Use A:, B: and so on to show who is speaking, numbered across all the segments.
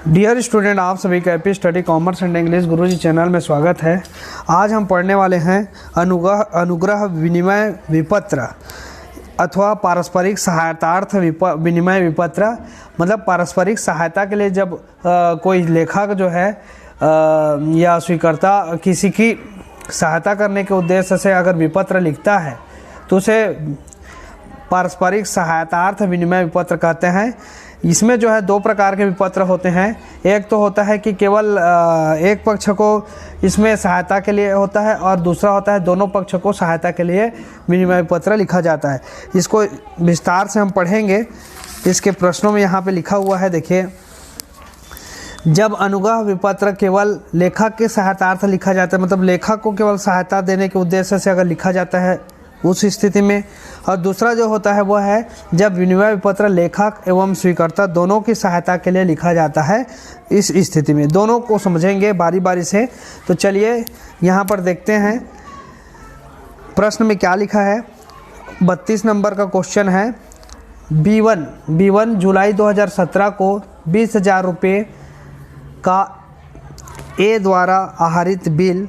A: Dear student, आप सभी का AP study commerce and English Guruji channel में स्वागत है। आज हम पढ़ने वाले हैं अनुग्रह विनिमय विपत्र अथवा पारस्परिक सहायतार्थ विनिमय विपत्र। मतलब पारस्परिक सहायता के लिए जब कोई लेखक जो है या स्वीकर्ता किसी की सहायता करने के उद्देश्य से अगर विपत्र लिखता है तो उसे पारस्परिक सहायतार्थ विनिमय विपत्र कहते हैं। इसमें जो है दो प्रकार के विपत्र होते हैं। एक तो होता है कि केवल एक पक्ष को इसमें सहायता के लिए होता है और दूसरा होता है दोनों पक्षों को सहायता के लिए विनिमय विपत्र लिखा जाता है। इसको विस्तार से हम पढ़ेंगे। इसके प्रश्नों में यहाँ पे लिखा हुआ है, देखिए, जब अनुग्रह विपत्र केवल लेखक के सहायतार्थ लिखा जाता है, मतलब लेखक को केवल सहायता देने के उद्देश्य से अगर लिखा जाता है उस स्थिति में। और दूसरा जो होता है वह है जब विनिमय विपत्र लेखक एवं स्वीकर्ता दोनों की सहायता के लिए लिखा जाता है। इस स्थिति में दोनों को समझेंगे बारी बारी से। तो चलिए यहाँ पर देखते हैं प्रश्न में क्या लिखा है। 32 नंबर का क्वेश्चन है। B1 जुलाई 2017 को 20,000 रुपये का ए द्वारा आहरित बिल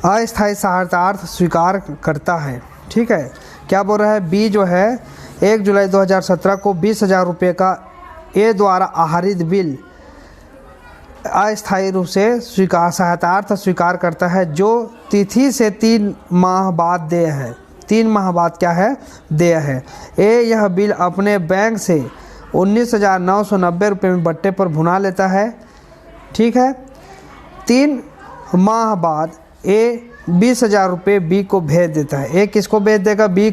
A: अस्थायी सहायतार्थ स्वीकार करता है। ठीक है, क्या बोल रहा है? बी जो है 1 जुलाई 2017 को 20,000 रुपये का ए द्वारा आहरित बिल अस्थायी रूप से सहायतार्थ स्वीकार करता है जो तिथि से 3 माह बाद देय है। 3 माह बाद क्या है? देय है। ए यह बिल अपने बैंक से 19,990 रुपये में बट्टे पर भुना लेता है। ठीक है, 3 माह बाद ए 20,000 रुपये बी को भेज देता है। ए किसको भेज देगा? बी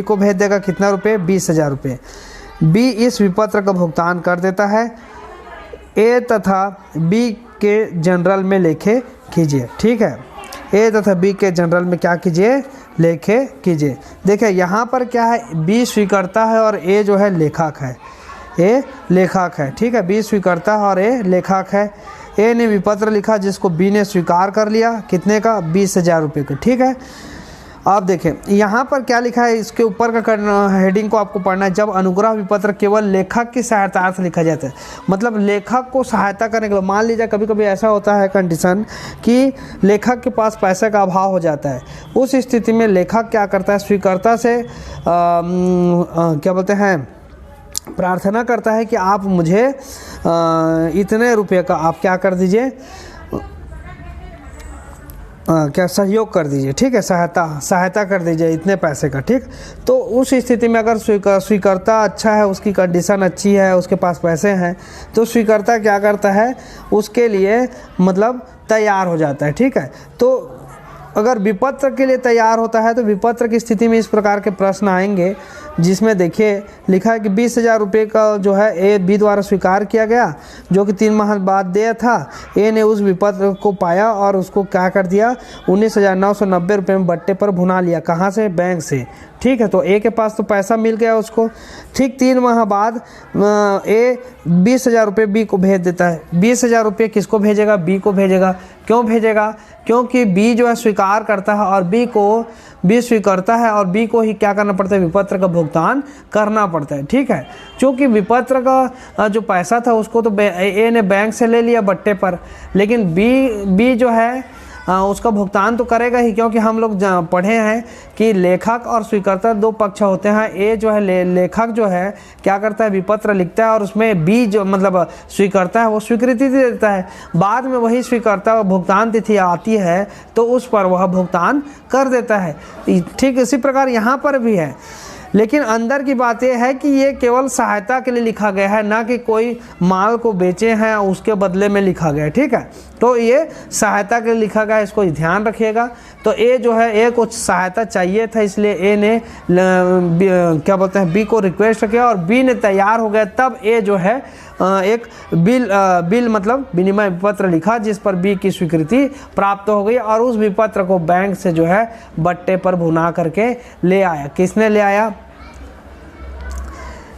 A: को भेज देगा कितना रुपये? 20,000 रुपये। बी इस विपत्र का भुगतान कर देता है। ए तथा बी के जनरल में लेखे कीजिए। ठीक है, ए तथा बी के जनरल में क्या कीजिए? लेखे कीजिए। देखिए यहाँ पर क्या है, बी स्वीकर्ता है और ए जो है लेखक है। ए लेखक है। ठीक है, बी स्वीकर्ता है और ए लेखक है। ए ने विपत्र लिखा जिसको बी ने स्वीकार कर लिया। कितने का? 20,000 रुपये का। ठीक है, अब देखें यहाँ पर क्या लिखा है। इसके ऊपर का हेडिंग को आपको पढ़ना है। जब अनुग्रह विपत्र केवल लेखक की सहायतार्थ लिखा जाता है, मतलब लेखक को सहायता करने के लिए। मान लीजिए कभी कभी ऐसा होता है कंडीशन कि लेखक के पास पैसे का अभाव हो जाता है। उस स्थिति में लेखक क्या करता है? स्वीकर्ता से क्या बोलते हैं, प्रार्थना करता है कि आप मुझे इतने रुपए का आप क्या कर दीजिए, क्या सहयोग कर दीजिए। ठीक है, सहायता कर दीजिए इतने पैसे का। ठीक, तो उस स्थिति में अगर स्वीकर्ता अच्छा है, उसकी कंडीशन अच्छी है, उसके पास पैसे हैं, तो स्वीकर्ता क्या करता है? उसके लिए मतलब तैयार हो जाता है। ठीक है, तो अगर विपत्र के लिए तैयार होता है तो विपत्र की स्थिति में इस प्रकार के प्रश्न आएंगे, जिसमें देखिए लिखा है कि 20,000 रुपये का जो है ए बी द्वारा स्वीकार किया गया, जो कि 3 माह बाद देय था। ए ने उस विपत्र को पाया और उसको क्या कर दिया? 19,990 रुपये में बट्टे पर भुना लिया। कहाँ से? बैंक से। ठीक है, तो ए के पास तो पैसा मिल गया उसको। ठीक 3 माह बाद ए 20,000 रुपये बी को भेज देता है। 20,000 रुपये किसको भेजेगा? बी को भेजेगा। क्यों भेजेगा? क्योंकि बी जो है स्वीकार करता है और बी स्वीकारता है और बी को ही क्या करना पड़ता है? विपत्र का भुगतान करना पड़ता है। ठीक है, क्योंकि विपत्र का जो पैसा था उसको तो ए ने बैंक से ले लिया बट्टे पर, लेकिन बी जो है उसका भुगतान तो करेगा ही, क्योंकि हम लोग पढ़े हैं कि लेखक और स्वीकर्ता 2 पक्ष होते हैं। ए जो है लेखक जो है क्या करता है? विपत्र लिखता है और उसमें बी जो मतलब स्वीकर्ता है वो स्वीकृति दे देता है। बाद में वही स्वीकर्ता भुगतान तिथि आती है तो उस पर वह भुगतान कर देता है। ठीक इसी प्रकार यहाँ पर भी है, लेकिन अंदर की बात यह है कि ये केवल सहायता के लिए लिखा गया है, ना कि कोई माल को बेचे हैं उसके बदले में लिखा गया है। ठीक है, तो ये सहायता के लिए लिखा गया है, इसको ध्यान रखिएगा। तो ए जो है, ए को सहायता चाहिए था, इसलिए ए ने क्या बोलते हैं, बी को रिक्वेस्ट किया और बी ने तैयार हो गया। तब ए जो है एक बिल मतलब विनिमय विपत्र लिखा जिस पर बी की स्वीकृति प्राप्त हो गई और उस विपत्र को बैंक से जो है बट्टे पर भुना करके ले आया। किसने ले आया?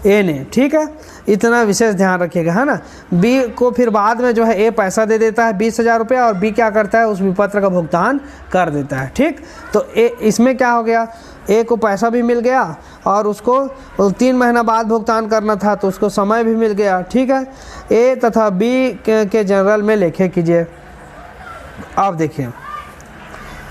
A: ए ने। ठीक है, इतना विशेष ध्यान रखिएगा, है ना। बी को फिर बाद में जो है ए पैसा दे देता है 20,000 रुपया, और बी क्या करता है, उस विपत्र का भुगतान कर देता है। ठीक, तो ए इसमें क्या हो गया, ए को पैसा भी मिल गया और उसको 3 महीना बाद भुगतान करना था तो उसको समय भी मिल गया। ठीक है, ए तथा बी के जनरल में लेखे कीजिए। अब देखिए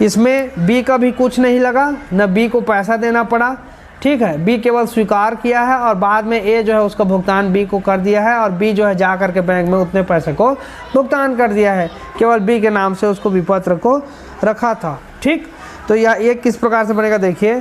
A: इसमें बी का भी कुछ नहीं लगा, न बी को पैसा देना पड़ा। ठीक है, बी केवल स्वीकार किया है और बाद में ए जो है उसका भुगतान बी को कर दिया है, और बी जो है जा करके बैंक में उतने पैसे को भुगतान कर दिया है, केवल बी के नाम से उसको विपत्र को रखा था। ठीक, तो यह ये किस प्रकार से बनेगा, देखिए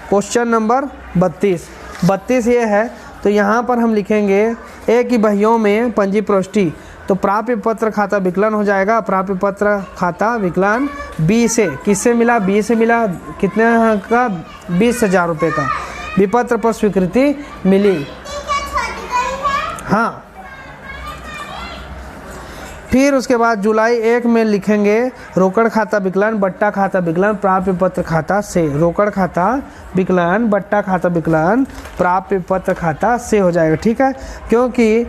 A: क्वेश्चन नंबर 32 ये है। तो यहाँ पर हम लिखेंगे ए की बहियों में पंजी प्रविष्टि, तो प्राप्य पत्र खाता विकलन हो जाएगा। प्राप्य पत्र खाता विकलन बी से, किससे मिला, बी से मिला, कितने का, 20,000 रुपये का। विपत्र पर स्वीकृति मिली। हाँ, फिर उसके बाद जुलाई 1 में लिखेंगे रोकड़ खाता विकलन बट्टा खाता विकलन प्राप्य पत्र खाता से। रोकड़ खाता विकलन बट्टा खाता विकलन प्राप्य पत्र खाता से हो जाएगा। ठीक है, क्योंकि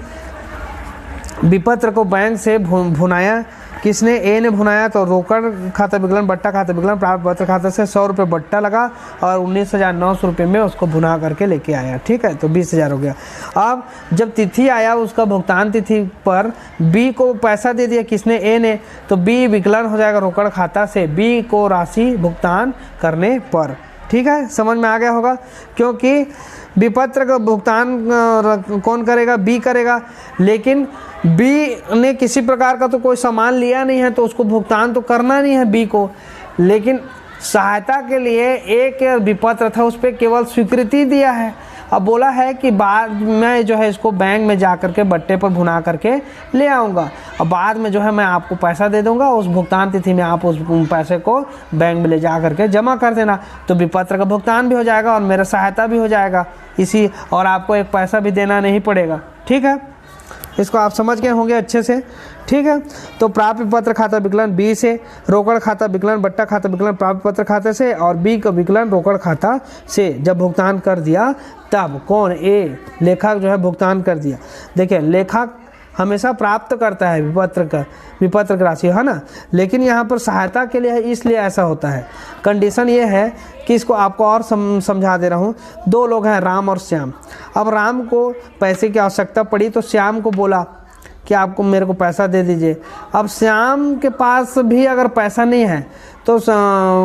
A: विपत्र को बैंक से भुनाया किसने, ए ने भुनाया, तो रोकड़ खाता विकलन बट्टा खाता विकलन प्राप्य पत्र खाता से 100 रुपये बट्टा लगा और 19,900 रुपये में उसको भुना करके लेके आया। ठीक है, तो 20,000 हो गया। अब जब तिथि आया उसका भुगतान तिथि पर बी को पैसा दे दिया किसने, ए ने, तो बी विकलन हो जाएगा रोकड़ खाता से बी को राशि भुगतान करने पर। ठीक है, समझ में आ गया होगा, क्योंकि विपत्र का भुगतान कौन करेगा, बी करेगा, लेकिन बी ने किसी प्रकार का तो कोई सामान लिया नहीं है तो उसको भुगतान तो करना नहीं है बी को, लेकिन सहायता के लिए एक विपत्र था उस पर केवल स्वीकृति दिया है। अब बोला है कि बाद में जो है इसको बैंक में जा करके बट्टे पर भुना करके ले आऊँगा, और बाद में जो है मैं आपको पैसा दे दूँगा, उस भुगतान तिथि में आप उस पैसे को बैंक में ले जा करके जमा कर देना, तो विपत्र का भुगतान भी हो जाएगा और मेरा सहायता भी हो जाएगा इसी, और आपको एक पैसा भी देना नहीं पड़ेगा। ठीक है, इसको आप समझ गए होंगे अच्छे से। ठीक है, तो प्राप्य पत्र खाता विकलन बी से, रोकड़ खाता विकलन बट्टा खाता विकलन प्राप्य पत्र खाते से, और बी का विकलन रोकड़ खाता से जब भुगतान कर दिया तब कौन, ए लेखक जो है भुगतान कर दिया। देखिए लेखक हमेशा प्राप्त करता है विपत्र की राशि, है ना, लेकिन यहाँ पर सहायता के लिए है इसलिए ऐसा होता है। कंडीशन ये है कि इसको आपको और समझा दे रहा हूँ। 2 लोग हैं, राम और श्याम। अब राम को पैसे की आवश्यकता पड़ी तो श्याम को बोला कि आपको मेरे को पैसा दे दीजिए। अब श्याम के पास भी अगर पैसा नहीं है तो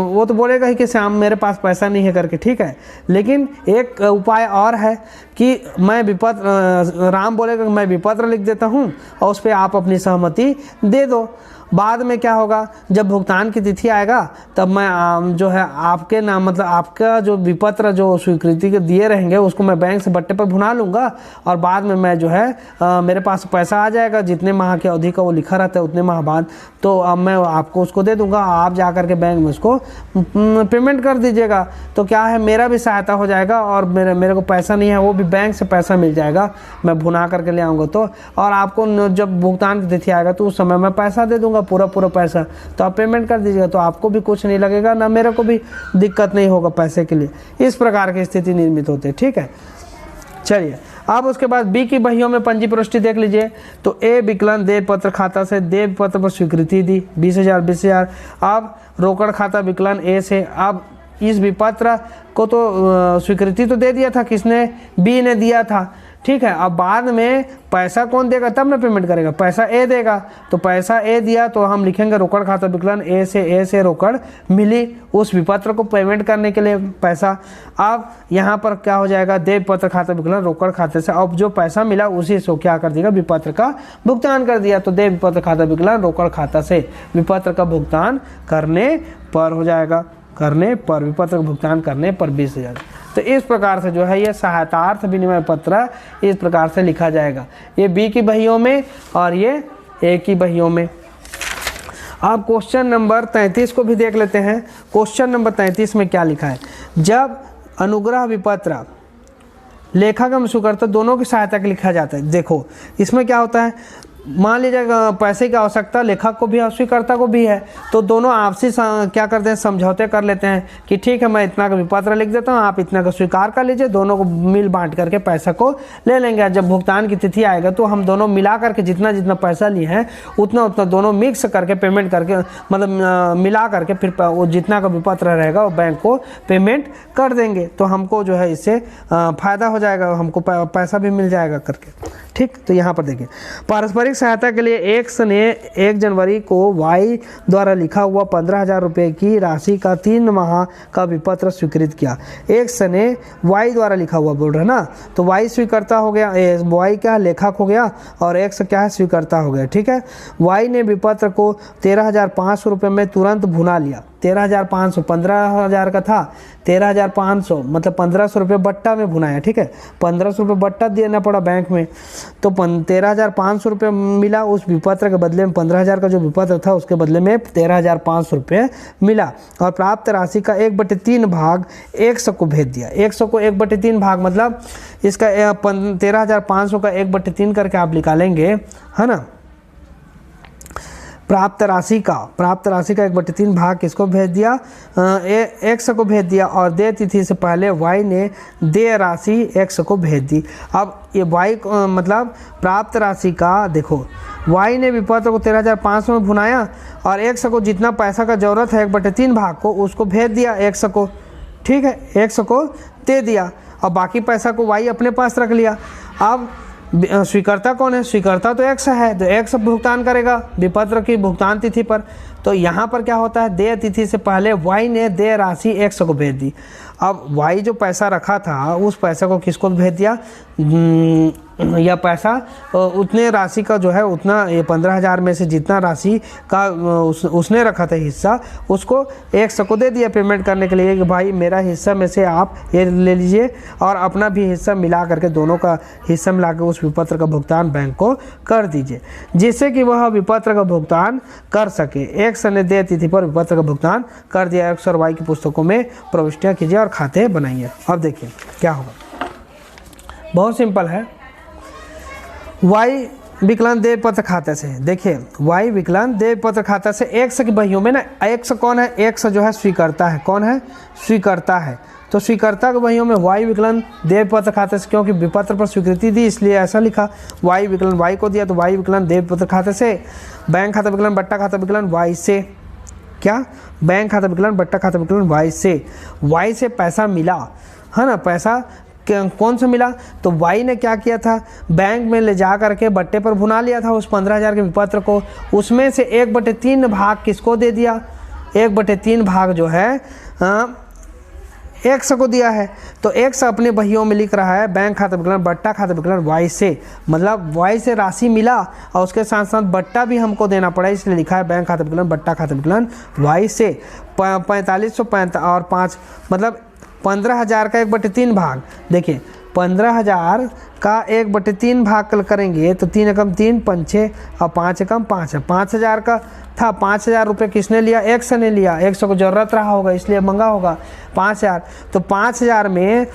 A: वो तो बोलेगा ही कि श्याम मेरे पास पैसा नहीं है करके। ठीक है, लेकिन एक उपाय और है कि मैं विपत्र, राम बोलेगा कि मैं विपत्र लिख देता हूँ और उस पर आप अपनी सहमति दे दो। बाद में क्या होगा, जब भुगतान की तिथि आएगा तब मैं जो है आपके नाम, मतलब आपका जो विपत्र जो स्वीकृति के दिए रहेंगे उसको मैं बैंक से बट्टे पर भुना लूँगा, और बाद में मैं जो है मेरे पास पैसा आ जाएगा, जितने माह की अवधि का वो लिखा रहता है उतने माह बाद, तो अब मैं आपको उसको दे दूँगा, आप जा करके बैंक में उसको पेमेंट कर दीजिएगा। तो क्या है, मेरा भी सहायता हो जाएगा और मेरे को पैसा नहीं है वो भी बैंक से पैसा मिल जाएगा, मैं भुना करके ले आऊँगा तो, और आपको जब भुगतान की तिथि आएगा तो उस समय मैं पैसा दे दूँगा, पूरा पैसा, तो आप पेमेंट कर दीजिएगा, तो आपको भी कुछ नहीं लगेगा, ना मेरे को भी दिक्कत नहीं होगा पैसे के लिए। इस प्रकार की स्थिति निर्मित होती है। ठीक है, चलिए अब उसके बाद बी की बहियों में पंजी प्रविष्टि देख लीजिए। तो ए विकलन देय पत्र खाता से देय पत्र पर स्वीकृति दी 20,000। अब रोकड़ खाता विकलन ए से, अब इस विपत्र को तो स्वीकृति तो दे दिया था किसने, बी ने दिया था। ठीक है, अब बाद में पैसा कौन देगा, तब ना पेमेंट करेगा, पैसा ए देगा, तो पैसा ए दिया तो हम लिखेंगे रोकड़ खाता विकलन ए से रोकड़ मिली उस विपत्र को पेमेंट करने के लिए पैसा। अब यहाँ पर क्या हो जाएगा, देय पत्र खाता विकलन रोकड़ खाते से, अब जो पैसा मिला उसी से क्या कर देगा, विपत्र का भुगतान कर दिया, तो देय पत्र खाता विकलन रोकड़ खाता से विपत्र का भुगतान करने पर हो जाएगा, करने पर, विपत्र का भुगतान करने पर 20,000। तो इस प्रकार से जो है ये सहायतार्थ विनिमय पत्र इस प्रकार से लिखा जाएगा, ये बी की बहियों में और ये ए की बहियों में। अब क्वेश्चन नंबर 33 को भी देख लेते हैं। क्वेश्चन नंबर 33 में क्या लिखा है, जब अनुग्रह विपत्र लेखक एवं स्वीकर्ता दोनों की सहायता के लिखा जाता है। देखो इसमें क्या होता है, मान लीजिए पैसे की आवश्यकता लेखक को भी है, स्वीकर्ता को भी है, तो दोनों आपसी क्या करते हैं, समझौते कर लेते हैं कि ठीक है मैं इतना का विपत्र लिख देता हूँ, आप इतना का स्वीकार कर लीजिए, दोनों को मिल बांट करके पैसा को ले लेंगे। जब भुगतान की तिथि आएगा तो हम दोनों मिला करके जितना जितना पैसा लिए हैं उतना उतना दोनों मिक्स करके पेमेंट करके, मतलब मिला करके फिर वो जितना का विपत्र रहेगा वो बैंक को पेमेंट कर देंगे। तो हमको जो है इससे फ़ायदा हो जाएगा, हमको पैसा भी मिल जाएगा करके। ठीक, तो यहाँ पर देखिए पारस्परिक सहायता के लिए एक्स ने 1 जनवरी को वाई द्वारा लिखा हुआ 15,000 रुपये की राशि का 3 माह का विपत्र स्वीकृत किया। एक्स ने वाई द्वारा लिखा हुआ बोल रहा है ना, तो वाई स्वीकर्ता हो गया, वाई क्या है लेखक हो गया और एक्स क्या है स्वीकर्ता हो गया। ठीक है, वाई ने विपत्र को 13,500 रुपये में तुरंत भुना लिया। 13,500, 15,000 का था, 13,500 मतलब 1,500 रुपये बट्टा में भुनाया। ठीक है, 1,500 रुपये बट्टा देना पड़ा बैंक में, तो 13,500 रुपये मिला उस विपत्र के बदले में। 15,000 का जो विपत्र था उसके बदले में 13,500 रुपये मिला और प्राप्त राशि का 1/3 भाग 100 को भेज दिया। 100 को 1/3 भाग मतलब इसका 13,500 का 1/3 करके आप निकालेंगे, है ना। प्राप्त राशि का 1/3 भाग किसको भेज दिया, 100 को भेज दिया और देय तिथि से पहले वाई ने देय राशि 100 को भेज दी। अब ये वाई मतलब प्राप्त राशि का देखो, वाई ने विपत्र को 13,500 में भुनाया और 100 को जितना पैसा का ज़रूरत है 1/3 भाग को उसको भेज दिया 100 को। ठीक है, 100 को दे दिया और बाकी पैसा को वाई अपने पास रख लिया। अब स्वीकर्ता कौन है, स्वीकर्ता तो एक्स है, तो एक्स भुगतान करेगा विपत्र की भुगतान तिथि पर। तो यहाँ पर क्या होता है, देय तिथि से पहले वाई ने देय राशि 100 को भेज दी। अब वाई जो पैसा रखा था उस पैसा को किसको भेज दिया, या पैसा उतने राशि का जो है उतना, ये 15,000 में से जितना राशि का उसने रखा था हिस्सा उसको 100 को दे दिया पेमेंट करने के लिए कि भाई मेरा हिस्सा में से आप ये ले लीजिए और अपना भी हिस्सा मिला करके दोनों का हिस्सा मिला के उस विपत्र का भुगतान बैंक को कर दीजिए, जिससे कि वह विपत्र का भुगतान कर सके। एक्स ने देय तिथि पर विपत्र का भुगतान कर दिया। एक्स और वाई की पुस्तकों में प्रविष्टियाँ कीजिए और खाते बनाइए। अब देखिए क्या होगा, बहुत सिंपल है। वाई विकलांग देय पत्र खाते से, देखिए वाई विकलांग देय पत्र खाता से एक्स की बहियों में ना, एक्स कौन है, एक्स जो है स्वीकर्ता है। कौन है, स्वीकर्ता है। तो स्वीकर्ता के बहियों में वाई विकलांग देय पत्र खाते से, क्योंकि विपत्र पर स्वीकृति दी इसलिए ऐसा लिखा। वाई विकलांग वाई को दिया तो वाई विकलांग देय पत्र खाते से, बैंक खाता विकलांग बट्टा खाता विकलांग वाई से, क्या बैंक खाता विकलांग बट्टा खाता विकलांग वाई से पैसा मिला, है ना। पैसा कौन सा मिला, तो वाई ने क्या किया था, बैंक में ले जा करके बट्टे पर भुना लिया था उस 15,000 के विपत्र को। उसमें से 1/3 भाग किसको दे दिया, 1/3 भाग जो है 100 को दिया है। तो 100 अपने बहियों में लिख रहा है बैंक खाता विकलांग बट्टा खाता विकलांग वाई से, मतलब वाई से राशि मिला और उसके साथ साथ बट्टा भी हमको देना पड़ा, इसलिए लिखा है बैंक खाता विकलांग बट्टा खाता विकलांग वाई से। 45 और 5 मतलब 15,000 का 1/3 भाग, देखिए 15,000 का 1/3 भाग करेंगे तो 3 एकम 3 पंचे और 5 एकम 5 है। 5,000 का था, 5,000 रुपये किसने लिया, एक्स ने लिया। 100 को ज़रूरत रहा होगा इसलिए मंगा होगा 5,000। तो 5,000 में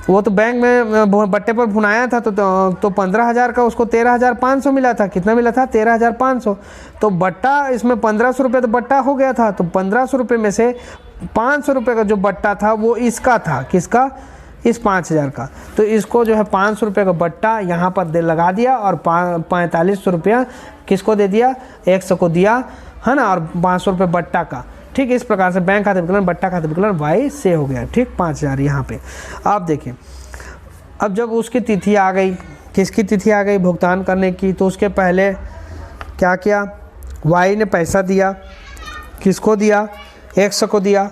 A: वो तो बैंक में बट्टे पर भुनाया था, तो 15,000 का उसको 13,500 मिला था। कितना मिला था, 13,500। तो बट्टा इसमें 1,500 रुपये तो बट्टा हो गया था, तो 1,500 रुपये में से 500 रुपये का जो बट्टा था वो इसका था, किसका, इस 5,000 का। तो इसको जो है 500 रुपये का बट्टा यहाँ पर लगा दिया और 4500 रुपया किसको दे दिया, 100 को दिया, है ना, और 500 रुपये बट्टा का। ठीक, इस प्रकार से बैंक खाते विकलन बट्टा खाते विकलन वाई से हो गया। ठीक, 5,000 यहाँ पे। अब देखिए, अब जब उसकी तिथि आ गई, किसकी तिथि आ गई भुगतान करने की, तो उसके पहले क्या किया, वाई ने पैसा दिया, किसको दिया, 100 को दिया।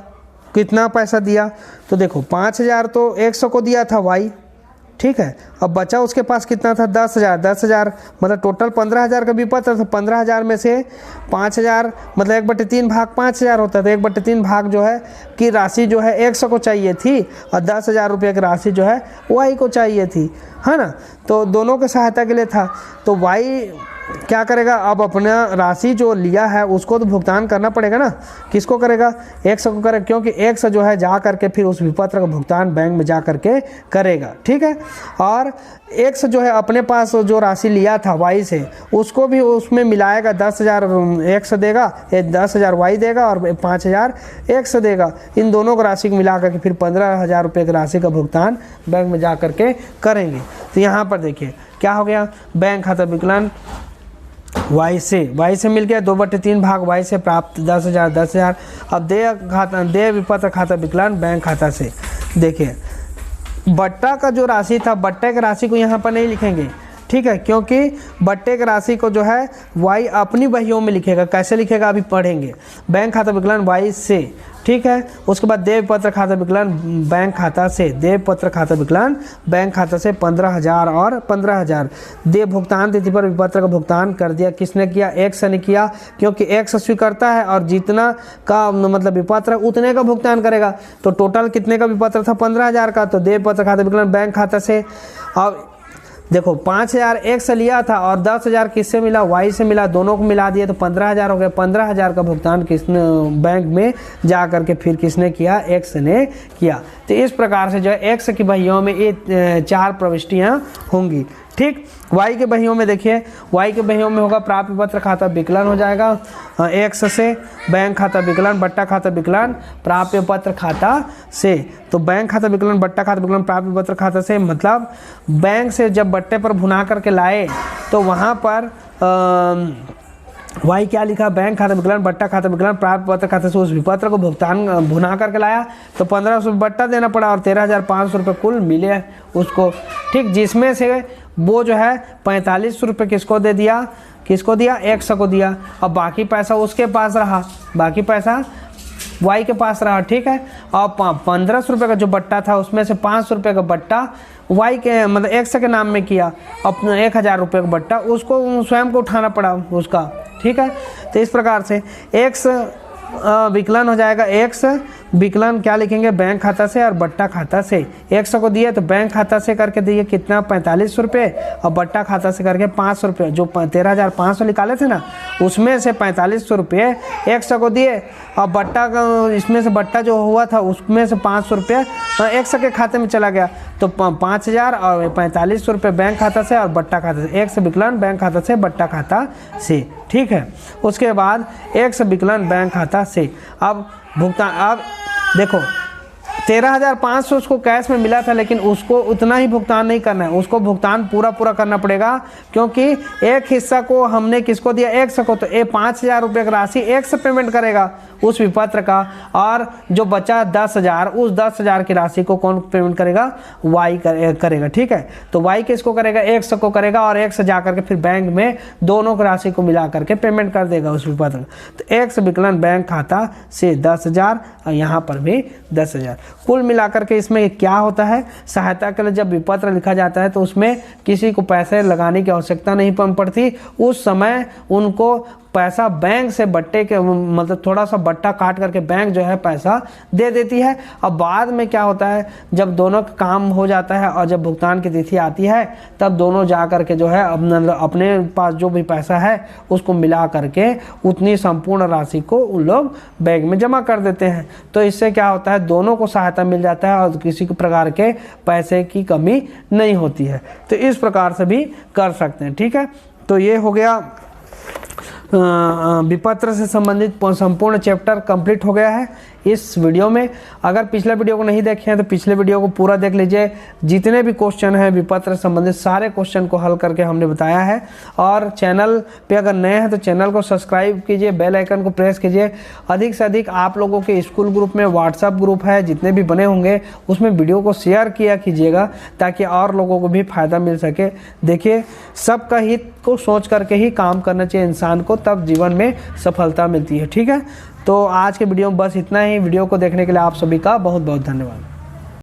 A: कितना पैसा दिया, तो देखो 5,000 तो 100 को दिया था वाई, ठीक है। अब बचा उसके पास कितना था, 10,000। 10,000 मतलब टोटल 15,000 का विपत्र था। 15,000 में से 5,000 मतलब 1/3 भाग 5,000 होता था। 1/3 भाग जो है कि राशि जो है 100 को चाहिए थी और 10,000 रुपये की राशि जो है वाई को चाहिए थी, है ना। तो दोनों के सहायता के लिए था। तो वाई क्या करेगा, अब अपना राशि जो लिया है उसको तो भुगतान करना पड़ेगा ना। किसको करेगा, 100 को करेगा, क्योंकि 100 जो है जा करके फिर उस विपत्र का भुगतान बैंक में जा करके करेगा, ठीक है। और एक्स जो है अपने पास जो राशि लिया था वाई से, उसको भी उसमें मिलाएगा। 10,000 एक्स देगा, 10,000 वाई देगा और 5,000 एक्स देगा। इन दोनों को राशि को मिला करके फिर 15,000 रुपये की राशि का भुगतान बैंक में जा करके करेंगे। तो यहाँ पर देखिए क्या हो गया, बैंक खाता विकलन वाई से मिल गया 2/3 भाग वाई से प्राप्त 10,000। अब देय विपत्र खाता विकलन बैंक खाता से। देखिए बट्टा का जो राशि था, बट्टे की राशि को यहाँ पर नहीं लिखेंगे, ठीक है, क्योंकि बट्टे की राशि को जो है वाई अपनी बहियों में लिखेगा। कैसे लिखेगा अभी पढ़ेंगे। बैंक खाता विकलन वाई से, ठीक है। उसके बाद देय पत्र खाता विकलन बैंक खाता से, देय पत्र खाता विकलन बैंक खाता से 15,000 और 15,000। देय भुगतान तिथि पर विपत्र का भुगतान कर दिया। किसने किया? एक्स ने किया, क्योंकि एक्स स्वीकर्ता है और जितना का मतलब विपत्र उतने का भुगतान करेगा। तो टोटल कितने का विपत्र था? 15,000 का। तो देय पत्र खाता विकलन बैंक खाता से। अब देखो 5,000 एक्स लिया था और 10,000 किससे मिला? वाई से मिला। दोनों को मिला दिए तो 15,000 हो गया। 15,000 का भुगतान किसने बैंक में जा करके फिर किसने किया? एक्स ने किया। तो इस प्रकार से जो है एक्स की बहियों में ये 4 प्रविष्टियाँ होंगी, ठीक। वाई के बहियों में देखिए, वाई के बहियों में होगा प्राप्य पत्र खाता विकलन हो जाएगा एक्स से, बैंक खाता विकलन बट्टा खाता विकलन प्राप्य पत्र खाता से। तो बैंक खाता विकलन बट्टा खाता विकलन प्राप्य पत्र खाता से मतलब बैंक से जब बट्टे पर भुना करके लाए तो वहाँ पर वाई क्या लिखा? बैंक खाता विकलन बट्टा खाता विकलन प्राप्त पत्र खाते से उस विपत्र को भुगतान भुना करके लाया तो 1500 बट्टा देना पड़ा और 13,500 रुपये कुल मिले उसको, ठीक। जिसमें से वो जो है 45 रुपये किसको दे दिया? किसको दिया? एक्स को दिया। अब बाकी पैसा उसके पास रहा, बाकी पैसा वाई के पास रहा, ठीक है। और 1500 रुपये का जो बट्टा था उसमें से 500 रुपये का बट्टा वाई के मतलब एक्स के नाम में किया। अपना 1,000 रुपये का बट्टा उसको स्वयं को उठाना पड़ा उसका, ठीक है। तो इस प्रकार से एक्स विकलन हो जाएगा। एक्स विकलन क्या लिखेंगे? बैंक खाता से और बट्टा खाता से। एक्स को दिए तो बैंक खाता से करके दिए कितना? 45 रुपये और बट्टा खाता से करके 500 रुपये। जो 13,500 निकाले थे ना उसमें से 45 रुपये एक्स को दिए और बट्टा का इसमें से बट्टा जो हुआ था उसमें से 500 रुपये एक्स के खाते में चला गया। तो 5,000 और 45 रुपये बैंक खाता से और बट्टा खाता से। एक्स विकलन बैंक खाता से बट्टा खाता से, ठीक है। उसके बाद एक्स विकलन बैंक खाता से। अब भुगतान, अब देखो 13,500 उसको कैश में मिला था लेकिन उसको उतना ही भुगतान नहीं करना है, उसको भुगतान पूरा करना पड़ेगा क्योंकि एक हिस्सा को हमने किसको दिया? एक्स को। तो ये 5,000 रुपये की राशि एक्स पेमेंट करेगा उस विपत्र का और जो बचा 10,000 उस 10,000 की राशि को कौन पेमेंट करेगा? वाई करेगा, ठीक है। तो वाई किसको करेगा? एक्स को करेगा और एक्स जा करके फिर बैंक में दोनों की राशि को मिला करके पेमेंट कर देगा उस विपत्र। तो एक्स विकलन बैंक खाता से 10,000 और यहाँ पर भी 10,000। कुल मिलाकर के इसमें क्या होता है? सहायता के लिए जब विपत्र लिखा जाता है तो उसमें किसी को पैसे लगाने की आवश्यकता नहीं पड़ती। उस समय उनको पैसा बैंक से बट्टे के मतलब थोड़ा सा बट्टा काट करके बैंक जो है पैसा दे देती है। अब बाद में क्या होता है, जब दोनों का काम हो जाता है और जब भुगतान की तिथि आती है तब दोनों जा करके जो है अपने पास जो भी पैसा है उसको मिला करके उतनी संपूर्ण राशि को उन लोग बैंक में जमा कर देते हैं। तो इससे क्या होता है? दोनों को सहायता मिल जाता है और किसी प्रकार के पैसे की कमी नहीं होती है। तो इस प्रकार से भी कर सकते हैं, ठीक है। तो ये हो गया विपत्र से संबंधित संपूर्ण चैप्टर कंप्लीट हो गया है इस वीडियो में। अगर पिछले वीडियो को नहीं देखे हैं तो पिछले वीडियो को पूरा देख लीजिए। जितने भी क्वेश्चन हैं विपत्र से संबंधित सारे क्वेश्चन को हल करके हमने बताया है। और चैनल पे अगर नए हैं तो चैनल को सब्सक्राइब कीजिए, बेल आइकन को प्रेस कीजिए। अधिक से अधिक आप लोगों के स्कूल ग्रुप में व्हाट्सएप ग्रुप है जितने भी बने होंगे उसमें वीडियो को शेयर किया कीजिएगा ताकि और लोगों को भी फायदा मिल सके। देखिए सबका हित को सोच करके ही काम करना चाहिए इंसान को, तब जीवन में सफलता मिलती है, ठीक है। तो आज के वीडियो में बस इतना ही। वीडियो को देखने के लिए आप सभी का बहुत बहुत धन्यवाद।